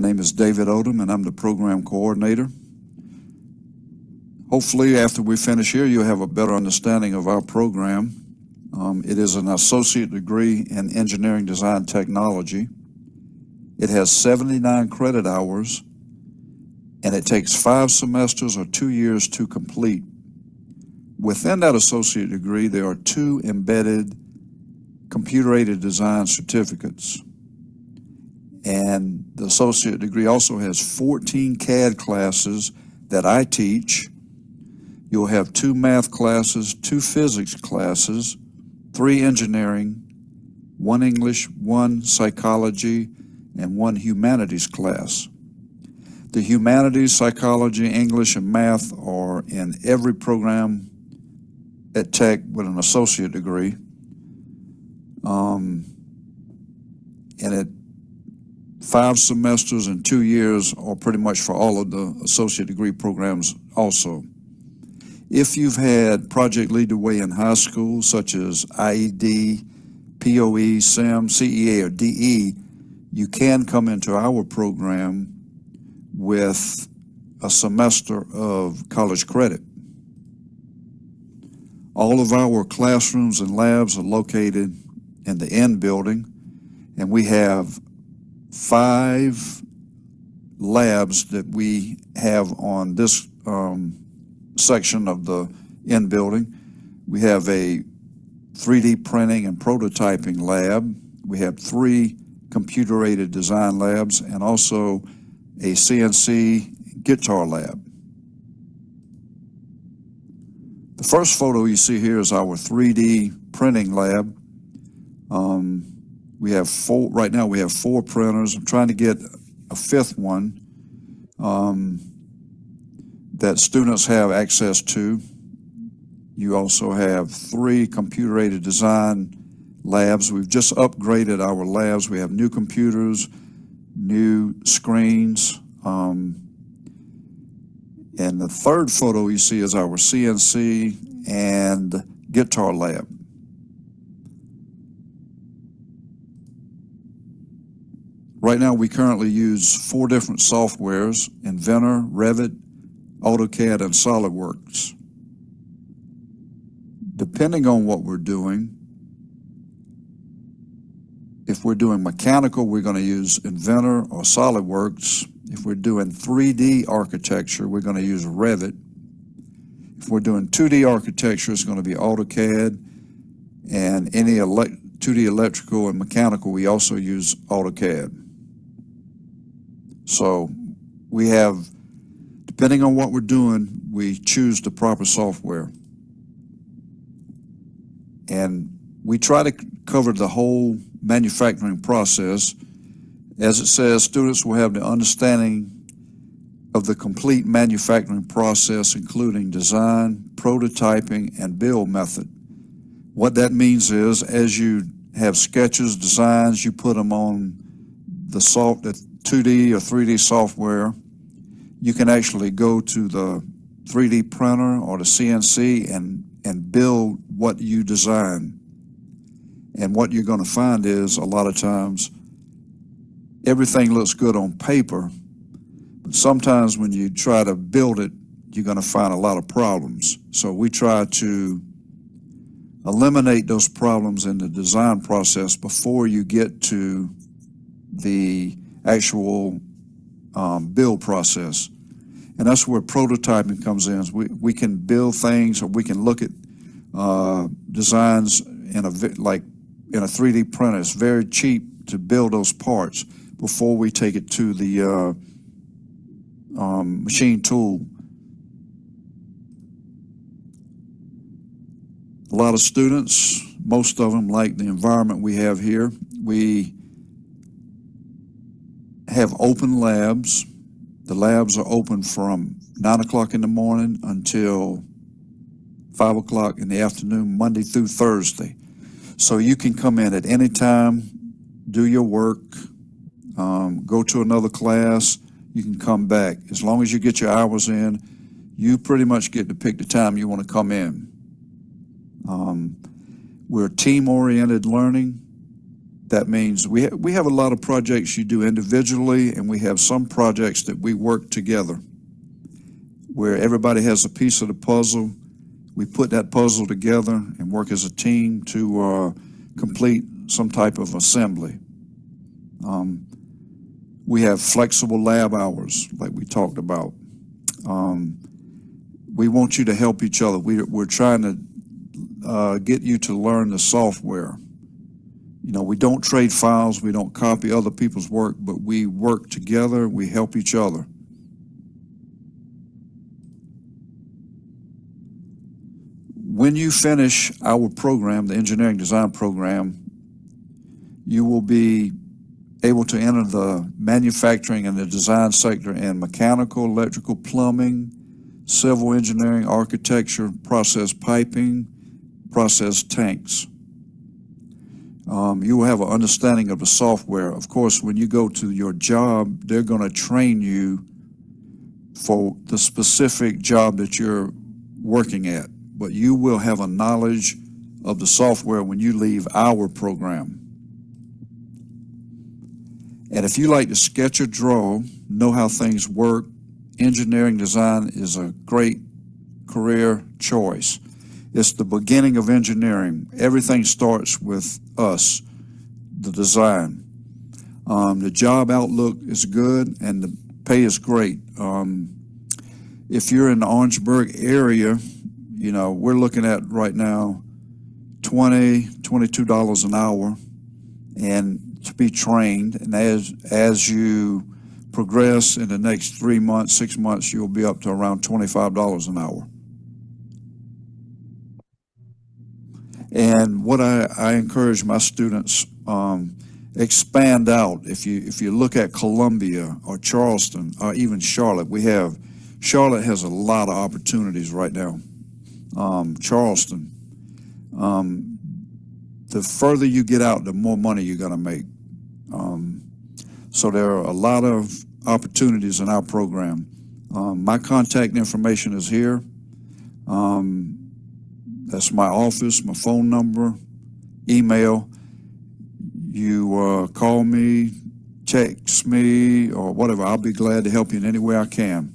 name is David Odom, and I'm the program coordinator. Hopefully, after we finish here, you'll have a better understanding of our program. It is an associate degree in engineering design technology. It has 79 credit hours, and it takes 5 semesters or 2 years to complete. Within that associate degree, there are 2 embedded computer-aided design certificates. And the associate degree also has 14 CAD classes that I teach. You'll have 2 math classes, 2 physics classes, 3 engineering, 1 English, 1 psychology, and 1 humanities class. The humanities, psychology, English, and math are in every program at Tech with an associate degree. And at 5 semesters and 2 years are pretty much for all of the associate degree programs also. If you've had Project Lead the Way in high school, such as IED, POE, SIM, CEA, or DE, you can come into our program with a semester of college credit. All of our classrooms and labs are located in the N building, and we have 5 labs that we have on this section of the N building. We have a 3D printing and prototyping lab. We have 3 computer-aided design labs and also a CNC guitar lab. The first photo you see here is our 3D printing lab. We have 4, right now we have 4 printers. I'm trying to get a 5th one that students have access to. You also have 3 computer-aided design labs. We've just upgraded our labs. We have new computers, new screens. And the third photo you see is our CNC and guitar lab. Right now, we currently use 4 different softwares: Inventor, Revit, AutoCAD, and SolidWorks. Depending on what we're doing, if we're doing mechanical, we're going to use Inventor or SolidWorks. If we're doing 3D architecture, we're going to use Revit. If we're doing 2D architecture, it's going to be AutoCAD. And any 2D electrical and mechanical, we also use AutoCAD. So we have, depending on what we're doing, we choose the proper software. And we try to cover the whole manufacturing process. As it says, students will have the understanding of the complete manufacturing process, including design, prototyping, and build method. What that means is, as you have sketches, designs, you put them on the 2D or 3D software. You can actually go to the 3D printer or the CNC and build what you design. And what you're going to find is, a lot of times, everything looks good on paper, but sometimes when you try to build it, you're going to find a lot of problems. So we try to eliminate those problems in the design process before you get to the actual build process. And that's where prototyping comes in. We can build things, or we can look at designs in a 3D printer. It's very cheap to build those parts before we take it to the machine tool. A lot of students, most of them like the environment we have here. We have open labs. The labs are open from 9 o'clock in the morning until 5 o'clock in the afternoon, Monday through Thursday. So you can come in at any time, do your work, go to another class, you can come back. As long as you get your hours in, you pretty much get to pick the time you want to come in. We're team-oriented learning. That means we have a lot of projects you do individually, and we have some projects that we work together, where everybody has a piece of the puzzle. We put that puzzle together and work as a team to complete some type of assembly. We have flexible lab hours, like we talked about. We want you to help each other. We're trying to get you to learn the software. You know, we don't trade files, we don't copy other people's work, but we work together, we help each other. When you finish our program, the engineering design program, you will be able to enter the manufacturing and the design sector in mechanical, electrical, plumbing, civil engineering, architecture, process piping, process tanks. You will have an understanding of the software. Of course, when you go to your job, they're going to train you for the specific job that you're working at, but you will have a knowledge of the software when you leave our program. And if you like to sketch or draw, know how things work, engineering design is a great career choice. It's the beginning of engineering. Everything starts with us, the design. The job outlook is good and the pay is great. If you're in the Orangeburg area, you know, we're looking at right now $22 an hour, and to be trained. And as you progress in the next 3 months, 6 months, you'll be up to around $25 an hour. And what I encourage my students, expand out. If you look at Columbia or Charleston or even Charlotte, Charlotte has a lot of opportunities right now. Charleston, the further you get out, the more money you're going to make. So there are a lot of opportunities in our program. My contact information is here. That's my office, my phone number, email. You call me, text me, or whatever. I'll be glad to help you in any way I can.